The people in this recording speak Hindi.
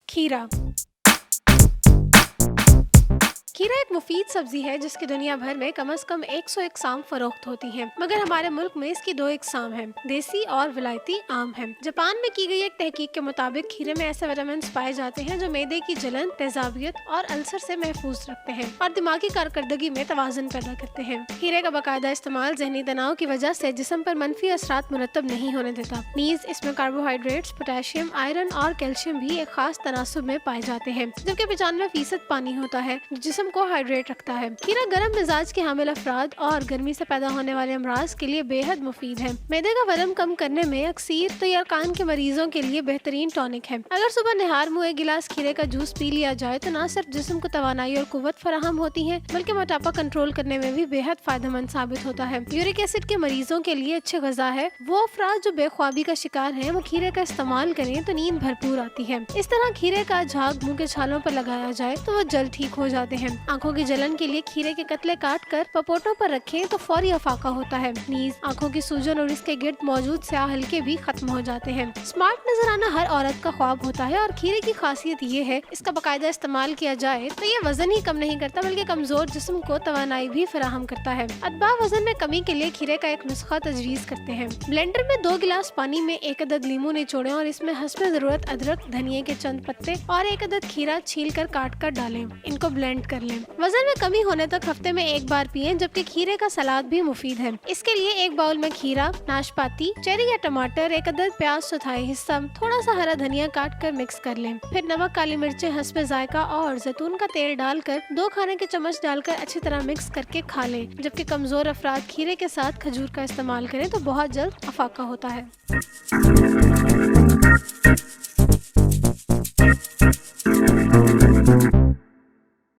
खीरा। खीरा एक मुफीद सब्जी है जिसकी दुनिया भर में कम से कम 100 इकसाम फरोख्त होती हैं, मगर हमारे मुल्क में इसकी 2 इकसाम हैं, देसी और विलायती आम है। जापान में की गई एक तहकीक के मुताबिक खीरे में ऐसे विटामिन पाए जाते हैं जो मैदे की जलन, तेजाबियत और अल्सर से महफूज रखते हैं और दिमागी कारकर्दगी में तवाज़ुन पैदा करते हैं। खीरे का बाकायदा इस्तेमाल ज़हनी तनाव की वजह से जिस्म पर मनफी असरात मुरतब नहीं होने देता। नीज इसमें कार्बोहाइड्रेट्स, पोटेशियम, आयरन और कैल्शियम भी एक खास तनासुब में पाए जाते हैं, जबकि 95% पानी होता है जो जिस्म को हाइड्रेट रखता है। खीरा गर्म मिजाज के हामिल अफराद और गर्मी से पैदा होने वाले अमराज के लिए बेहद मुफीद है। मैदे का वजन कम करने में अक्सर तो यरकान के मरीजों के लिए बेहतरीन टॉनिक है। अगर सुबह निहार मुँह एक गिलास खीरे का जूस पी लिया जाए तो न सिर्फ जिस्म को तवानाई और कुव्वत फराहम होती है, बल्कि मोटापा कंट्रोल करने में भी बेहद फायदेमंद साबित होता है। यूरिक एसिड के मरीजों के लिए अच्छी गजा है। वो अफराद जो बेख्वाबी का शिकार है वो खीरे का इस्तेमाल करें तो नींद भरपूर आती है। इस तरह खीरे का झाग मुँह के छालों पर लगाया जाए तो वो जल्द ठीक हो जाते हैं। आंखों की जलन के लिए खीरे के कतले काट कर पपोटों पर रखें तो फौरी अफाका होता है। नीज, आंखों की सूजन और इसके गिर्द मौजूद स्याह हल्के भी खत्म हो जाते हैं। स्मार्ट नजर आना हर औरत का ख्वाब होता है और खीरे की खासियत ये है, इसका बाकायदा इस्तेमाल किया जाए तो ये वजन ही कम नहीं करता बल्कि कमजोर जिस्म को तवानाई भी फराहम करता है। अतबा वजन में कमी के लिए खीरे का एक नुस्खा तजवीज करते हैं। ब्लेंडर में 2 गिलास पानी में 1 अदद लीमू निचोड़ें और इसमें हस्ब जरूरत अदरक, धनिये के चंद पत्ते और 1 अदद खीरा छील कर काट कर डालें। इनको ब्लेंड कर लें। वजन में कमी होने तक हफ्ते में 1 बार पिएं, जबकि खीरे का सलाद भी मुफीद है। इसके लिए 1 बाउल में खीरा, नाशपाती, चेरी या टमाटर, 1 अदद प्याज चौथाई हिस्सा, थोड़ा सा हरा धनिया काट कर मिक्स कर लें। फिर नमक, काली मिर्चें हस्ब जायका और जैतून का तेल डालकर 2 खाने के चम्मच डालकर अच्छी तरह मिक्स करके खा लें। जबकि कमजोर अफराद खीरे के साथ खजूर का इस्तेमाल करें तो बहुत जल्द अफाका होता है।